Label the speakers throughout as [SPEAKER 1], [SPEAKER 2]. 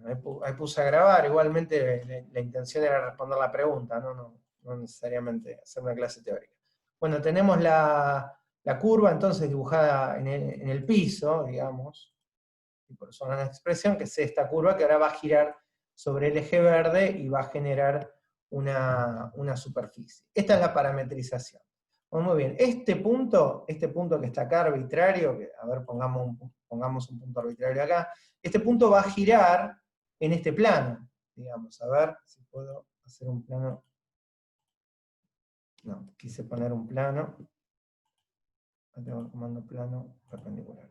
[SPEAKER 1] ahí puse a grabar, igualmente la intención era responder la pregunta, no necesariamente hacer una clase teórica. Bueno, tenemos la curva entonces dibujada en el piso, digamos, y por eso una expresión, que es esta curva que ahora va a girar sobre el eje verde y va a generar una superficie. Esta es la parametrización. Bueno, muy bien, este punto que está acá arbitrario, que, a ver, pongamos un punto arbitrario acá, este punto va a girar en este plano, digamos, a ver si puedo hacer un plano. No, quise poner un plano. Tengo el comando plano perpendicular.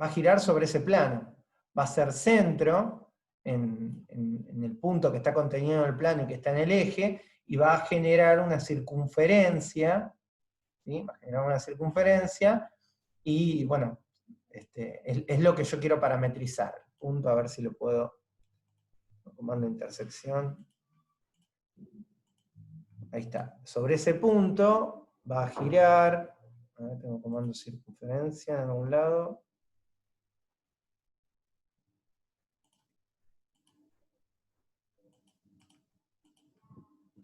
[SPEAKER 1] Va a girar sobre ese plano. Va a ser centro en el punto que está contenido en el plano y que está en el eje, y va a generar una circunferencia, ¿sí? Va a generar una circunferencia, y bueno, es lo que yo quiero parametrizar. Punto, a ver si lo puedo. Comando intersección. Ahí está. Sobre ese punto va a girar. A ver, tengo comando circunferencia en algún lado.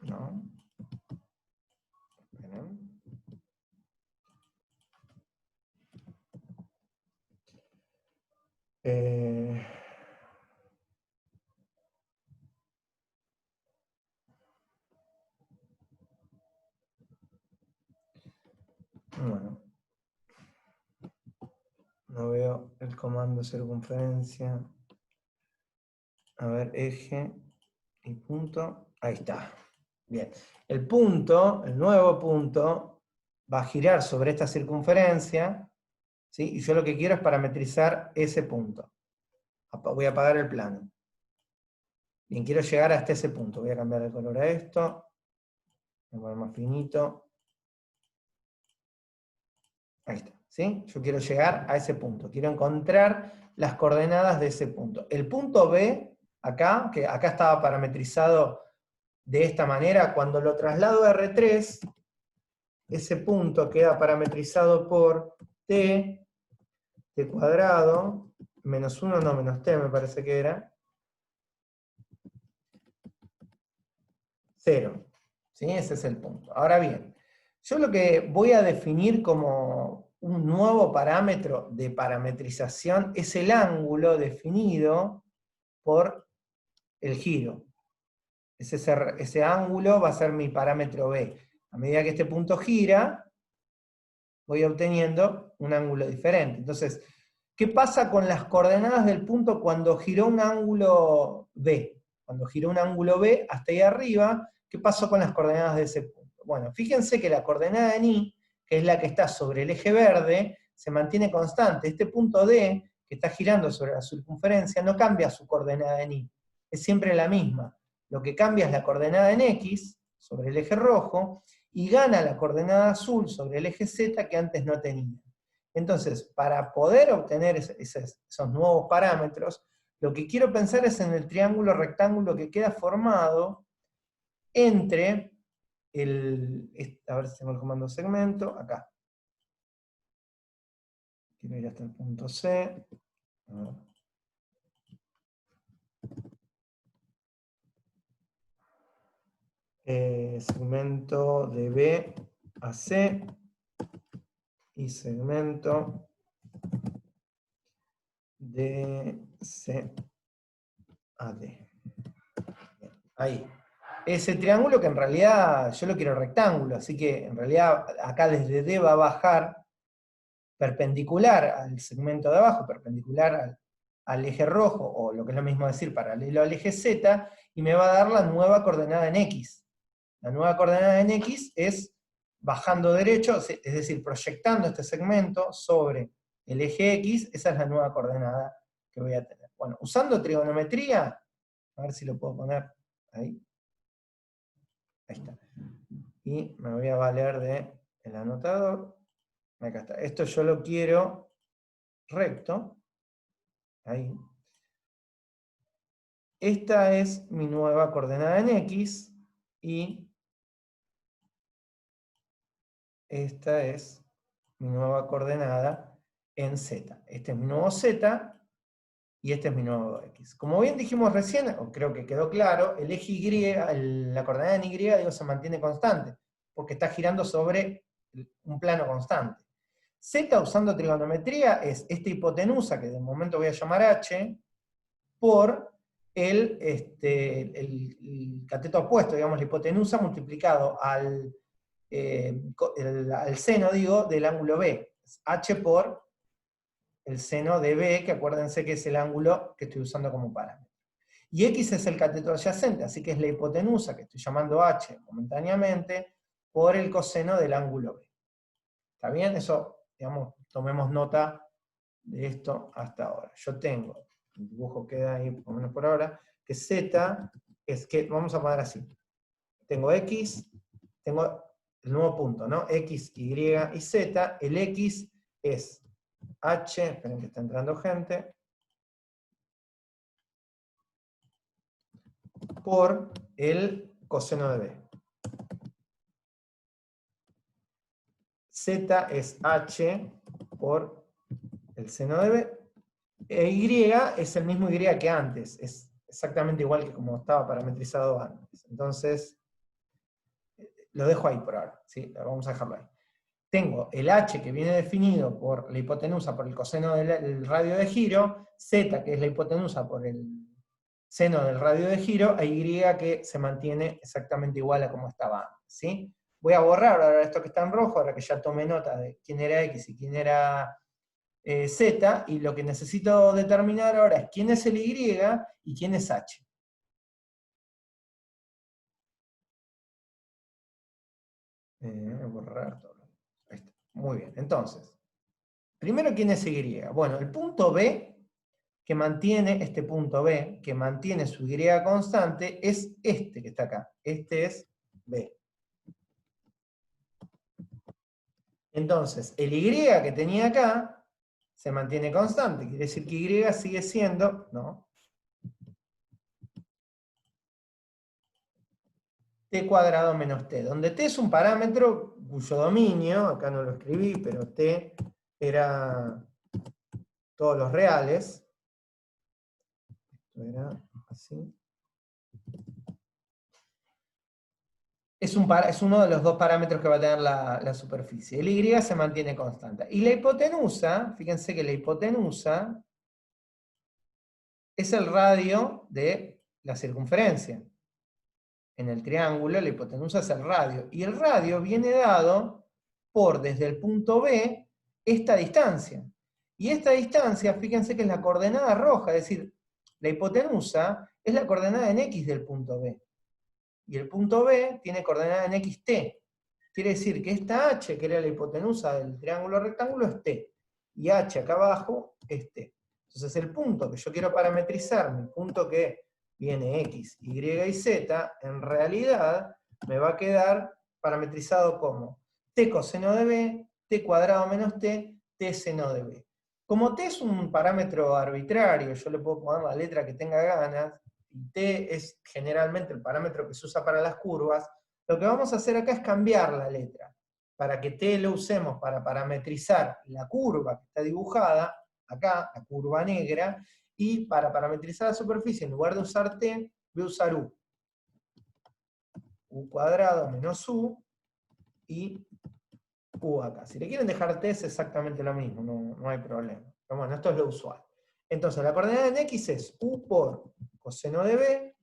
[SPEAKER 1] No. Esperen. Bueno. No veo el comando circunferencia. A ver, eje y punto. Ahí está. Bien. El punto, el nuevo punto, va a girar sobre esta circunferencia, ¿sí? Y yo lo que quiero es parametrizar ese punto. Voy a apagar el plano. Bien, quiero llegar hasta ese punto. Voy a cambiar el color a esto. Voy a poner más finito. Ahí está. ¿Sí? Yo quiero llegar a ese punto. Quiero encontrar las coordenadas de ese punto. El punto B, acá, que acá estaba parametrizado de esta manera, cuando lo traslado a R3, ese punto queda parametrizado por t cuadrado, menos 1, no, menos t me parece que era, 0. ¿Sí? Ese es el punto. Ahora bien, yo lo que voy a definir como un nuevo parámetro de parametrización es el ángulo definido por el giro. Ese ángulo va a ser mi parámetro B. A medida que este punto gira, voy obteniendo un ángulo diferente. Entonces, ¿qué pasa con las coordenadas del punto cuando giró un ángulo B? Cuando giró un ángulo B hasta ahí arriba, ¿qué pasó con las coordenadas de ese punto? Bueno, fíjense que la coordenada en Y, que es la que está sobre el eje verde, se mantiene constante. Este punto D, que está girando sobre la circunferencia, no cambia su coordenada en Y. Es siempre la misma. Lo que cambia es la coordenada en X, sobre el eje rojo, y gana la coordenada azul sobre el eje Z que antes no tenía. Entonces, para poder obtener esos nuevos parámetros, lo que quiero pensar es en el triángulo rectángulo que queda formado entre a ver si tengo el comando segmento, acá. Quiero ir hasta el punto C. Segmento de B a C y segmento de C a D. Ahí. Ese triángulo que en realidad yo lo quiero rectángulo, así que en realidad acá desde D va a bajar perpendicular al segmento de abajo, perpendicular al eje rojo, o lo que es lo mismo decir, paralelo al eje Z, y me va a dar la nueva coordenada en X. La nueva coordenada en X es bajando derecho, es decir, proyectando este segmento sobre el eje X, esa es la nueva coordenada que voy a tener. Bueno, usando trigonometría, a ver si lo puedo poner ahí. Ahí está. Y me voy a valer del anotador. Acá está. Esto yo lo quiero recto. Ahí. Esta es mi nueva coordenada en X. Y esta es mi nueva coordenada en Z. Este es mi nuevo Z. y este es mi nuevo X. Como bien dijimos recién, o creo que quedó claro, el eje Y, la coordenada en Y, digo, se mantiene constante, porque está girando sobre un plano constante. Z usando trigonometría es esta hipotenusa, que de momento voy a llamar H, por el cateto opuesto, digamos, la hipotenusa multiplicado al seno, digo, del ángulo B. H por el seno de B, que acuérdense que es el ángulo que estoy usando como parámetro. Y X es el cateto adyacente, así que es la hipotenusa, que estoy llamando H momentáneamente, por el coseno del ángulo B. ¿Está bien? Eso, digamos, tomemos nota de esto hasta ahora. Yo tengo, el dibujo queda ahí, por lo menos por ahora, que Z es que, vamos a poner así, tengo X, tengo el nuevo punto, ¿no? X, Y y Z, el X es H, esperen que está entrando gente, por el coseno de B. Z es H por el seno de B. E Y es el mismo Y que antes, es exactamente igual que como estaba parametrizado antes. Entonces, lo dejo ahí por ahora, ¿sí? Vamos a dejarlo ahí. Tengo el H que viene definido por la hipotenusa por el coseno del radio de giro, Z que es la hipotenusa por el seno del radio de giro, e Y que se mantiene exactamente igual a como estaba antes, ¿sí? Voy a borrar ahora esto que está en rojo, ahora que ya tomé nota de quién era X y quién era Z, y lo que necesito determinar ahora es quién es el Y y quién es H. Borrar todo. Ahí está. Muy bien, entonces, primero quién es Y. Bueno, el punto B, que mantiene, este punto B, que mantiene su Y constante, es este que está acá. Este es B. Entonces, el Y que tenía acá se mantiene constante, quiere decir que Y sigue siendo, ¿no?, t cuadrado menos t, donde t es un parámetro cuyo dominio, acá no lo escribí, pero t era todos los reales. Esto era así. Es uno de los dos parámetros que va a tener la superficie. El Y se mantiene constante. Y la hipotenusa, fíjense que la hipotenusa es el radio de la circunferencia. En el triángulo, la hipotenusa es el radio. Y el radio viene dado por, desde el punto B, esta distancia. Y esta distancia, fíjense que es la coordenada roja, es decir, la hipotenusa es la coordenada en X del punto B. Y el punto B tiene coordenada en XT. Quiere decir que esta H, que era la hipotenusa del triángulo rectángulo, es T. Y H acá abajo es T. Entonces el punto que yo quiero parametrizar, mi punto que viene X, Y y Z, en realidad me va a quedar parametrizado como T coseno de B, T cuadrado menos T, T seno de B. Como T es un parámetro arbitrario, yo le puedo poner la letra que tenga ganas, y T es generalmente el parámetro que se usa para las curvas, lo que vamos a hacer acá es cambiar la letra, para que T lo usemos para parametrizar la curva que está dibujada, acá, la curva negra, y para parametrizar la superficie, en lugar de usar T, voy a usar U. U cuadrado menos U, y U acá. Si le quieren dejar T es exactamente lo mismo, no hay problema. Pero bueno, esto es lo usual. Entonces, la coordenada en X es U por coseno de B,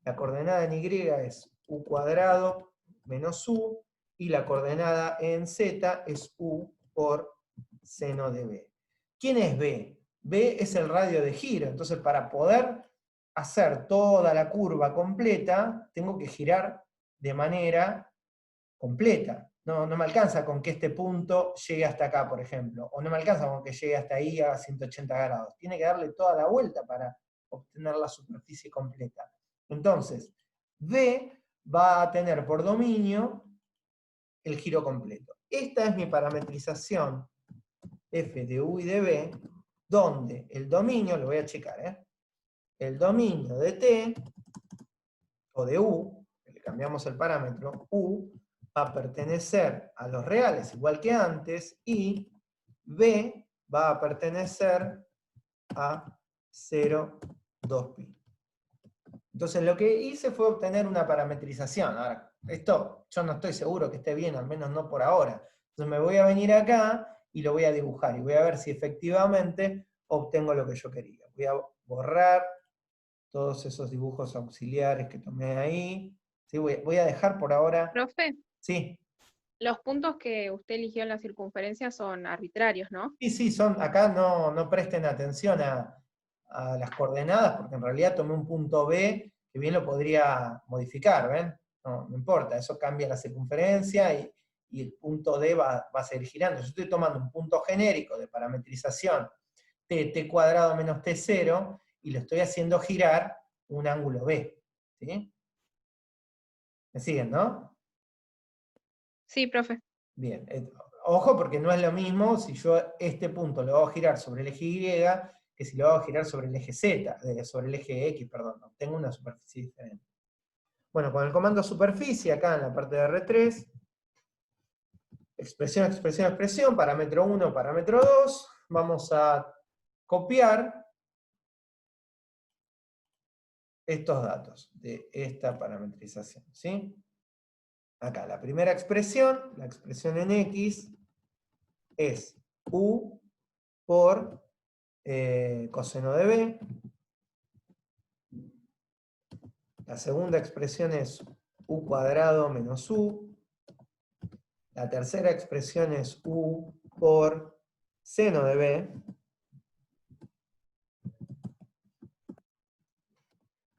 [SPEAKER 1] la coordenada en Y es U cuadrado menos U, y la coordenada en Z es U por seno de B. ¿Quién es B? B es el radio de giro, entonces para poder hacer toda la curva completa, tengo que girar de manera completa. No me alcanza con que este punto llegue hasta acá, por ejemplo, o no me alcanza con que llegue hasta ahí a 180 grados. Tiene que darle toda la vuelta para obtener la superficie completa. Entonces, B va a tener por dominio el giro completo. Esta es mi parametrización f de u y de b, donde el dominio, lo voy a checar, el dominio de t, o de u, le cambiamos el parámetro, u, va a pertenecer a los reales igual que antes, y b va a pertenecer a 0, 2pi. Entonces lo que hice fue obtener una parametrización. Ahora, esto yo no estoy seguro que esté bien, al menos no por ahora. Entonces me voy a venir acá y lo voy a dibujar, y voy a ver si efectivamente obtengo lo que yo quería. Voy a borrar todos esos dibujos auxiliares que tomé ahí. ¿Sí? Voy a dejar por ahora...
[SPEAKER 2] Profe,
[SPEAKER 1] Sí,
[SPEAKER 2] los puntos que usted eligió en la circunferencia son arbitrarios, ¿no?
[SPEAKER 1] sí, acá no presten atención a las coordenadas, porque en realidad tomé un punto B que bien lo podría modificar, ¿ven? No importa, eso cambia la circunferencia y el punto D va a seguir girando. Yo estoy tomando un punto genérico de parametrización t cuadrado menos t0 y lo estoy haciendo girar un ángulo B. ¿Sí? ¿Me siguen, no?
[SPEAKER 2] Sí, profe.
[SPEAKER 1] Bien, ojo porque no es lo mismo si yo este punto lo hago girar sobre el eje Y que si lo hago girar sobre el eje Z, sobre el eje X, perdón, tengo una superficie diferente. Bueno, con el comando superficie, acá en la parte de R3, expresión, parámetro 1, parámetro 2, vamos a copiar estos datos de esta parametrización, ¿sí? Acá, la primera expresión, la expresión en X, es U por coseno de B. La segunda expresión es U cuadrado menos U. La tercera expresión es U por seno de B.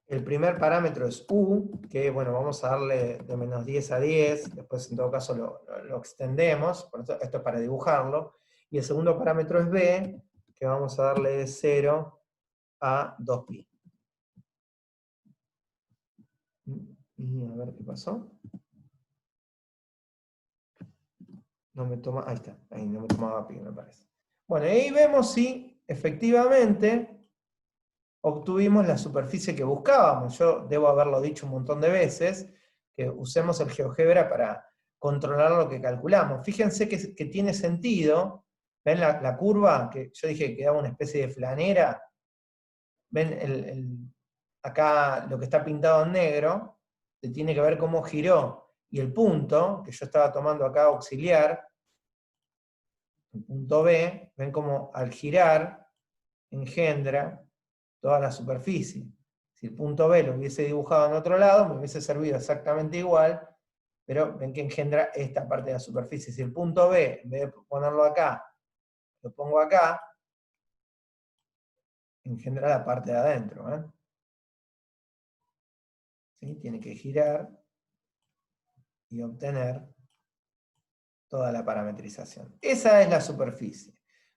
[SPEAKER 1] El primer parámetro es U, que bueno, vamos a darle de menos 10 a 10, después en todo caso lo extendemos, por eso esto es para dibujarlo. Y el segundo parámetro es B, que vamos a darle de 0 a 2pi. Y a ver qué pasó. No me toma, ahí está, ahí no me tomaba pi, me parece. Bueno, y ahí vemos si efectivamente obtuvimos la superficie que buscábamos. Yo debo haberlo dicho un montón de veces, que usemos el GeoGebra para controlar lo que calculamos. Fíjense que tiene sentido. ¿Ven la curva? Que yo dije que quedaba una especie de flanera. ¿Ven acá lo que está pintado en negro? Que tiene que ver cómo giró. Y el punto, que yo estaba tomando acá auxiliar, el punto B, ven cómo al girar engendra toda la superficie. Si el punto B lo hubiese dibujado en otro lado, me hubiese servido exactamente igual, pero ven que engendra esta parte de la superficie. Si el punto B, en vez de ponerlo acá, lo pongo acá, engendra la parte de adentro. ¿Sí? Tiene que girar y obtener toda la parametrización. Esa es la superficie.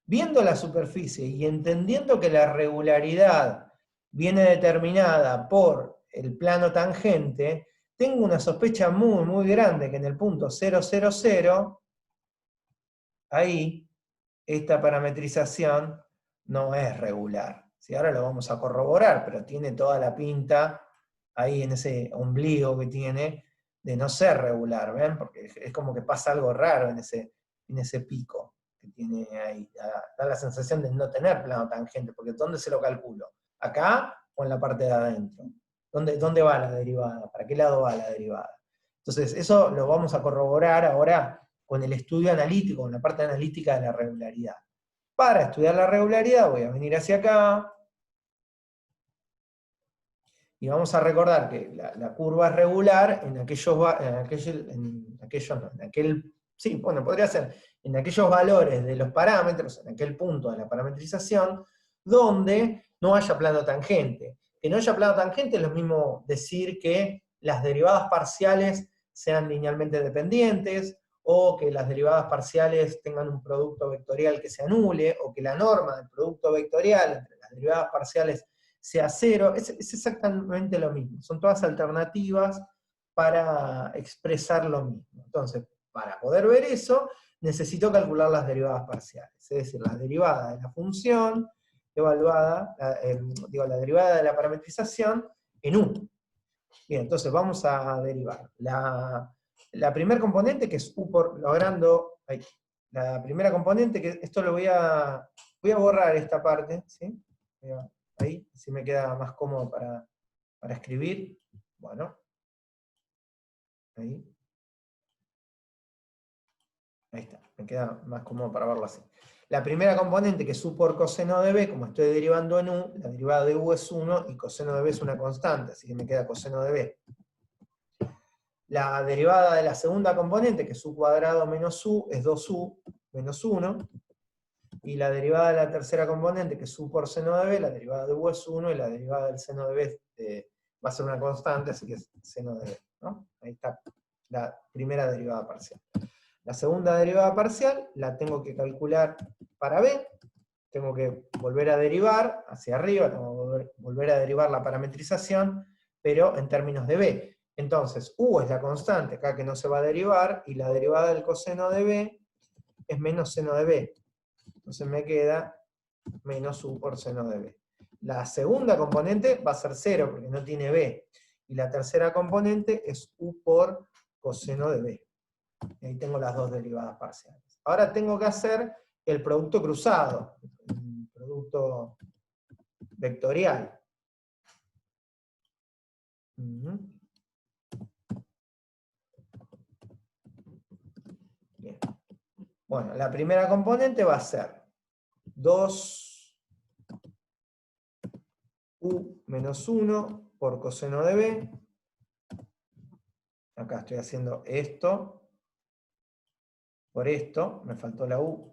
[SPEAKER 1] Viendo la superficie y entendiendo que la regularidad viene determinada por el plano tangente, tengo una sospecha muy, muy grande que en el punto 0, 0, 0, ahí, esta parametrización no es regular. ¿Sí? Ahora lo vamos a corroborar, pero tiene toda la pinta ahí en ese ombligo que tiene de no ser regular, ¿ven? Porque es como que pasa algo raro en ese pico que tiene ahí. Da la sensación de no tener plano tangente, porque ¿dónde se lo calculo? ¿Acá o en la parte de adentro? ¿Dónde va la derivada? ¿Para qué lado va la derivada? Entonces, eso lo vamos a corroborar ahora con el estudio analítico, con la parte analítica de la regularidad. Para estudiar la regularidad voy a venir hacia acá, y vamos a recordar que la curva es regular en en aquellos valores de los parámetros, en aquel punto de la parametrización, donde no haya plano tangente. Que no haya plano tangente es lo mismo decir que las derivadas parciales sean linealmente dependientes, o que las derivadas parciales tengan un producto vectorial que se anule, o que la norma del producto vectorial entre las derivadas parciales sea 0, es exactamente lo mismo. Son todas alternativas para expresar lo mismo. Entonces, para poder ver eso, necesito calcular las derivadas parciales. Es decir, la derivada de la función evaluada, la derivada de la parametrización en U. Bien, entonces vamos a derivar. La primera componente, que es U por logrando... la primera componente, que esto voy a borrar esta parte, ¿sí? Ahí, así me queda más cómodo para escribir. Bueno, ahí. Ahí está, me queda más cómodo para verlo así. La primera componente, que es u por coseno de b, como estoy derivando en u, la derivada de u es 1 y coseno de b es una constante, así que me queda coseno de b. La derivada de la segunda componente, que es u cuadrado menos u, es 2u menos 1. Y la derivada de la tercera componente, que es u por seno de b, la derivada de u es 1, y la derivada del seno de b va a ser una constante, así que es seno de b, ¿no? Ahí está la primera derivada parcial. La segunda derivada parcial la tengo que calcular para b, tengo que volver a derivar hacia arriba, tengo que volver a derivar la parametrización, pero en términos de b. Entonces, u es la constante acá que no se va a derivar, y la derivada del coseno de b es menos seno de b. Entonces me queda menos u por seno de b. La segunda componente va a ser 0, porque no tiene b. Y la tercera componente es u por coseno de b. Y ahí tengo las dos derivadas parciales. Ahora tengo que hacer el producto cruzado, el producto vectorial. Bien. Bueno, la primera componente va a ser 2u menos 1 por coseno de b. Acá estoy haciendo esto por esto, me faltó la u.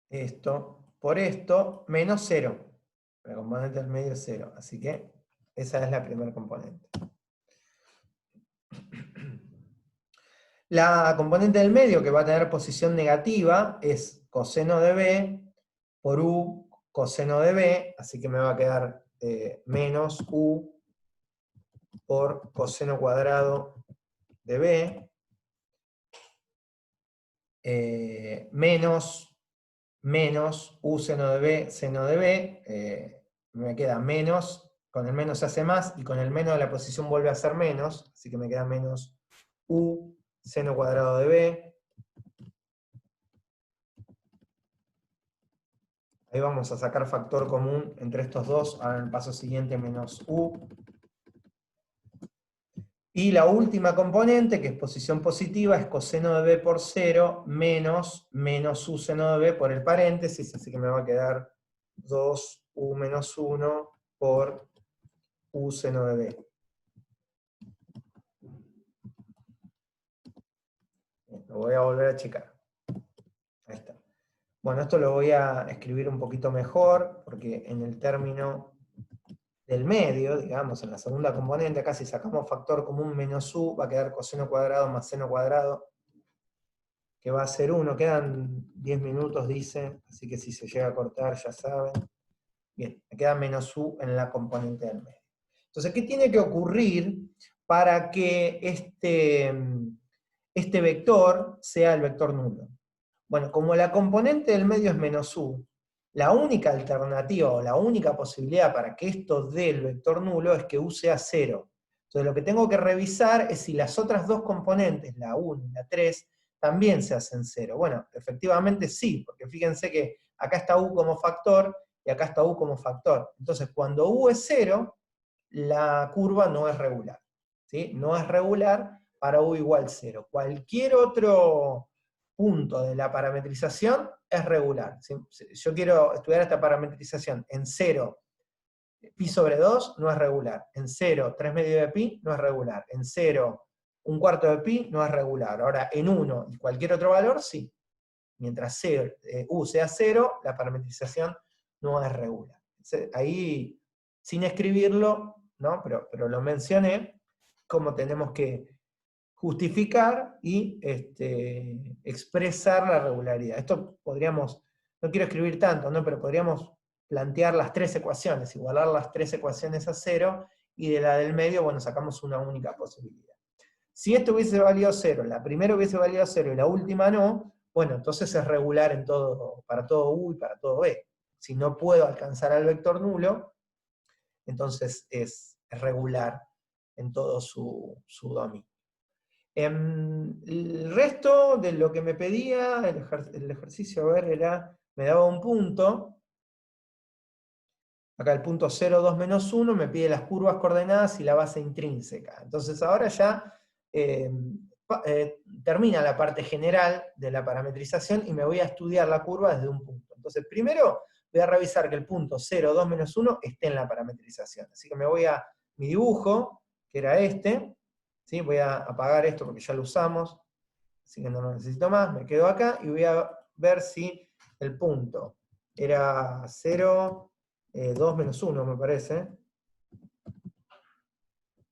[SPEAKER 1] Esto por esto, menos 0. La componente del medio es 0, así que esa es la primera componente. La componente del medio, que va a tener posición negativa, es coseno de b por u coseno de b, así que me va a quedar menos u por coseno cuadrado de b, menos u seno de b, me queda menos, con el menos se hace más, y con el menos la posición vuelve a ser menos, así que me queda menos u seno cuadrado de b. Ahí vamos a sacar factor común entre estos dos, ahora en el paso siguiente menos u. Y la última componente, que es posición positiva, es coseno de b por 0 menos u seno de b por el paréntesis, así que me va a quedar 2u menos 1 por u seno de b. Lo voy a volver a checar. Ahí está. Bueno, esto lo voy a escribir un poquito mejor, porque en el término del medio, digamos, en la segunda componente, acá si sacamos factor común menos u, va a quedar coseno cuadrado más seno cuadrado, que va a ser 1. Quedan 10 minutos, dice, así que si se llega a cortar, ya saben. Bien, me queda menos u en la componente del medio. Entonces, ¿qué tiene que ocurrir para que este vector sea el vector nulo? Bueno, como la componente del medio es menos u, la única alternativa o la única posibilidad para que esto dé el vector nulo es que u sea 0. Entonces lo que tengo que revisar es si las otras dos componentes, la 1 y la 3, también se hacen 0. Bueno, efectivamente sí, porque fíjense que acá está u como factor y acá está u como factor. Entonces cuando u es 0, la curva no es regular. ¿Sí? No es regular para u igual 0. Cualquier otro punto de la parametrización es regular. Si yo quiero estudiar esta parametrización en 0, pi sobre 2 no es regular. En 0, 3 medios de pi no es regular. En 0, un cuarto de pi no es regular. Ahora, en 1 y cualquier otro valor, sí. Mientras u sea 0, la parametrización no es regular. Ahí, sin escribirlo, ¿no? pero lo mencioné, cómo tenemos que justificar y expresar la regularidad. Esto podríamos, no quiero escribir tanto, ¿no? Pero podríamos plantear las tres ecuaciones, igualar las tres ecuaciones a 0, y de la del medio, bueno, sacamos una única posibilidad. Si esto hubiese valido 0, la primera hubiese valido 0 y la última no, bueno, entonces es regular en todo, para todo u y para todo b. Si no puedo alcanzar al vector nulo, entonces es regular en todo su dominio. El resto de lo que me pedía, el ejercicio, a ver, era, me daba un punto. Acá el punto 0, 2, menos 1 me pide las curvas coordenadas y la base intrínseca. Entonces ahora ya termina la parte general de la parametrización y me voy a estudiar la curva desde un punto. Entonces primero voy a revisar que el punto 0, 2, menos 1 esté en la parametrización. Así que me voy a mi dibujo, que era este. ¿Sí? Voy a apagar esto porque ya lo usamos, así que no lo necesito más. Me quedo acá y voy a ver si el punto era 0, 2 menos 1 me parece.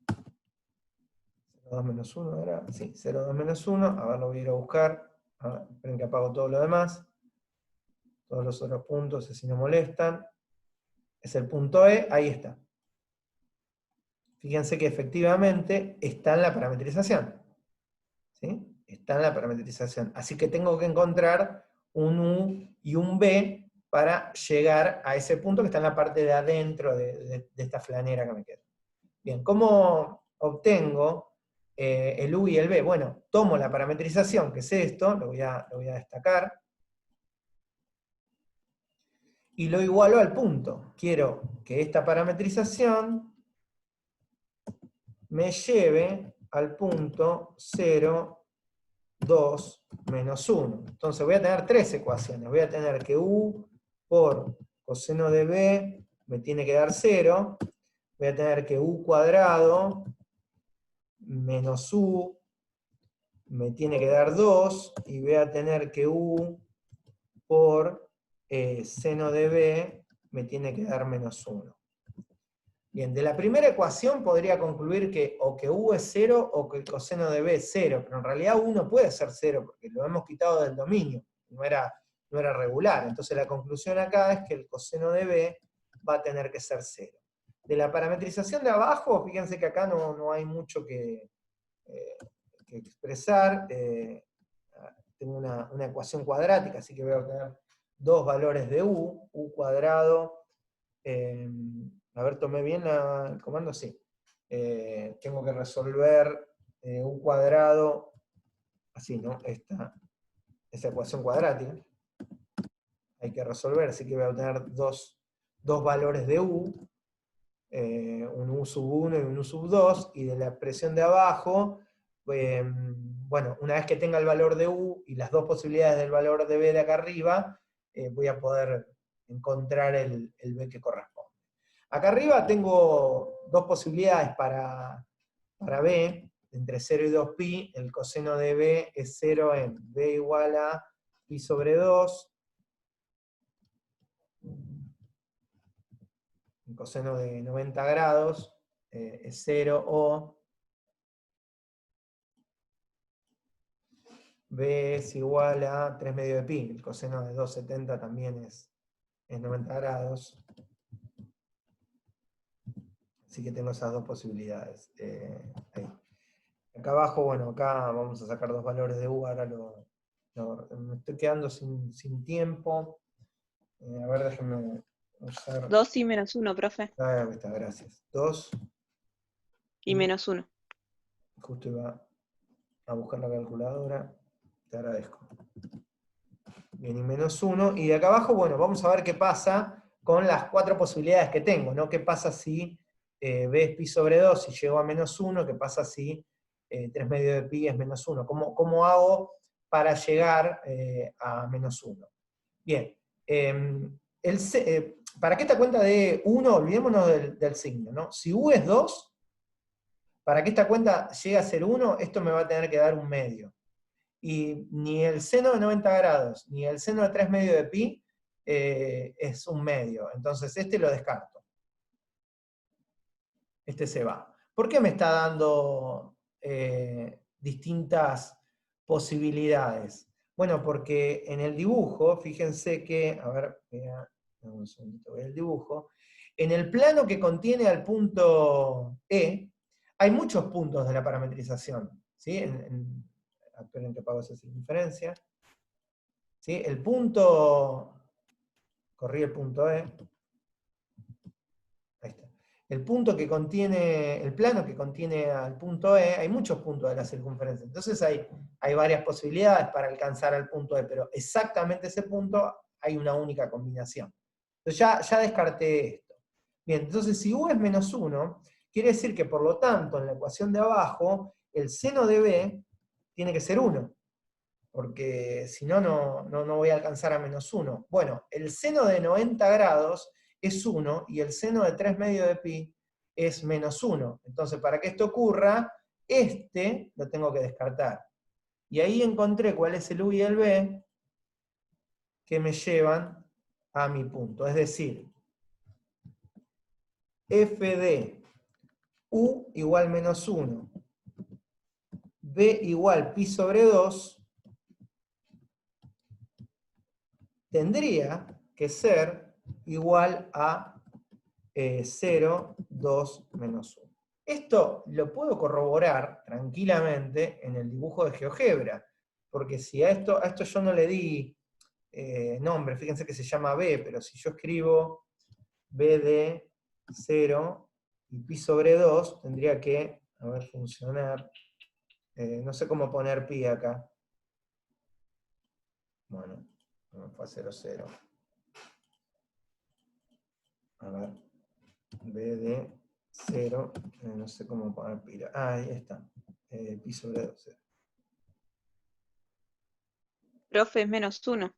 [SPEAKER 1] 0, 2 menos 1 era, sí, 0, 2 menos 1. A ver, lo voy a ir a buscar. A ver, esperen que apago todo lo demás. Todos los otros puntos, así no molestan. Es el punto E, ahí está. Fíjense que efectivamente está en la parametrización. ¿Sí? Está en la parametrización. Así que tengo que encontrar un U y un B para llegar a ese punto que está en la parte de adentro de esta flanera que me queda. Bien, ¿cómo obtengo el U y el B? Bueno, tomo la parametrización, que es esto, lo voy a destacar, y lo igualo al punto. Quiero que esta parametrización me lleve al punto 0, 2, menos 1. Entonces voy a tener tres ecuaciones. Voy a tener que U por coseno de B me tiene que dar 0. Voy a tener que U cuadrado menos U me tiene que dar 2. Y voy a tener que U por seno de B me tiene que dar menos 1. Bien, de la primera ecuación podría concluir que o que U es 0 o que el coseno de B es 0, pero en realidad U no puede ser 0 porque lo hemos quitado del dominio, no era regular. Entonces la conclusión acá es que el coseno de B va a tener que ser 0. De la parametrización de abajo, fíjense que acá no hay mucho que expresar. Tengo una ecuación cuadrática, así que voy a obtener dos valores de U, U cuadrado. A ver, tomé bien el comando, sí. Tengo que resolver U cuadrado, así, ¿no? Esa ecuación cuadrática. Hay que resolver, así que voy a obtener dos valores de U, un U sub 1 y un U sub 2, y de la expresión de abajo, bueno, una vez que tenga el valor de U y las dos posibilidades del valor de B de acá arriba, voy a poder encontrar el B que corresponde. Acá arriba tengo dos posibilidades para B, entre 0 y 2pi, el coseno de B es 0 en B igual a pi sobre 2, el coseno de 90 grados es 0, o B es igual a 3 medio de pi, el coseno de 270 también es 90 grados. Así que tengo esas dos posibilidades. Ahí. Acá abajo, bueno, acá vamos a sacar dos valores de U, ahora me estoy quedando sin tiempo. A ver, déjenme usar.
[SPEAKER 3] 2 y menos 1, profe.
[SPEAKER 1] Ah, ahí está, gracias. 2
[SPEAKER 3] y menos 1.
[SPEAKER 1] Justo iba a buscar la calculadora. Te agradezco. Bien, y menos 1. Y de acá abajo, bueno, vamos a ver qué pasa con las cuatro posibilidades que tengo, ¿no? ¿Qué pasa si B es pi sobre 2 y llego a menos 1? ¿Qué pasa si 3 medio de pi es menos 1? ¿Cómo hago para llegar a menos 1? Bien, ¿para qué esta cuenta de 1? Olvidémonos del signo, ¿no? Si U es 2, para que esta cuenta llegue a ser 1, esto me va a tener que dar un medio. Y ni el seno de 90 grados, ni el seno de 3 medio de pi es un medio. Entonces este lo descarto. Este se va. ¿Por qué me está dando distintas posibilidades? Bueno, porque en el dibujo, fíjense que, a ver, un segundito, voy al dibujo. En el plano que contiene al punto E, hay muchos puntos de la parametrización. ¿Sí? Esperen que apago esa circunferencia. ¿Sí? El punto, corrí el punto E. Ahí está. el punto que contiene, el plano que contiene al punto E, hay muchos puntos de la circunferencia. Entonces hay varias posibilidades para alcanzar al punto E, pero exactamente ese punto hay una única combinación. Entonces ya descarté esto. Bien, entonces si U es menos 1, quiere decir que por lo tanto en la ecuación de abajo, el seno de B tiene que ser 1. Porque si no, no voy a alcanzar a menos 1. Bueno, el seno de 90 grados es 1 y el seno de 3 medios de pi es menos 1. Entonces, para que esto ocurra, este lo tengo que descartar. Y ahí encontré cuál es el U y el B que me llevan a mi punto. Es decir, f de U igual menos 1, B igual pi sobre 2, tendría que ser igual a 0, 2, menos 1. Esto lo puedo corroborar tranquilamente en el dibujo de GeoGebra, porque si a esto yo no le di nombre, fíjense que se llama B, pero si yo escribo B de 0 y pi sobre 2, tendría que, a ver, funcionar. No sé cómo poner pi acá. Bueno, fue a 0, 0. A ver, B de 0, no sé cómo poner pi. Ah, ahí está. Pi sobre 2.
[SPEAKER 3] Profe, es menos 1.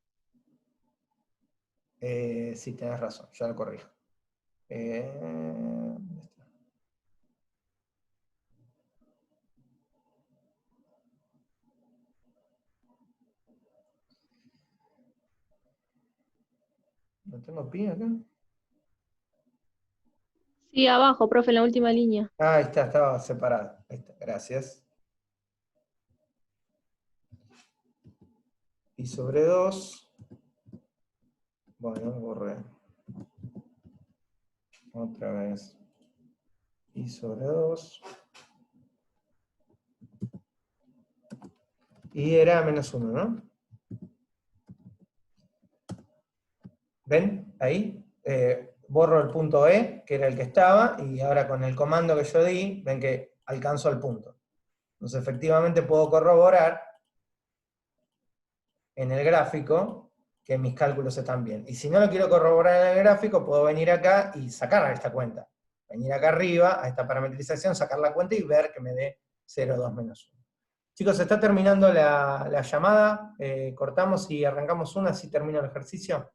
[SPEAKER 1] Sí, tenés razón, ya lo corrijo. ¿Dónde está? ¿No tengo pi acá?
[SPEAKER 2] Sí, abajo, profe, en la última línea.
[SPEAKER 1] Ah, ahí está, estaba separado. Ahí está, gracias. Pi sobre 2. Bueno, lo borré. Otra vez. Pi sobre 2. Y era menos 1, ¿no? ¿Ven? Ahí. Borro el punto E, que era el que estaba, y ahora con el comando que yo di, ven que alcanzo al punto. Entonces efectivamente puedo corroborar en el gráfico que mis cálculos están bien. Y si no lo quiero corroborar en el gráfico, puedo venir acá y sacar esta cuenta. Venir acá arriba, a esta parametrización, sacar la cuenta y ver que me dé 0, 2, menos 1. Chicos, se está terminando la llamada. Cortamos y arrancamos una, así termino el ejercicio.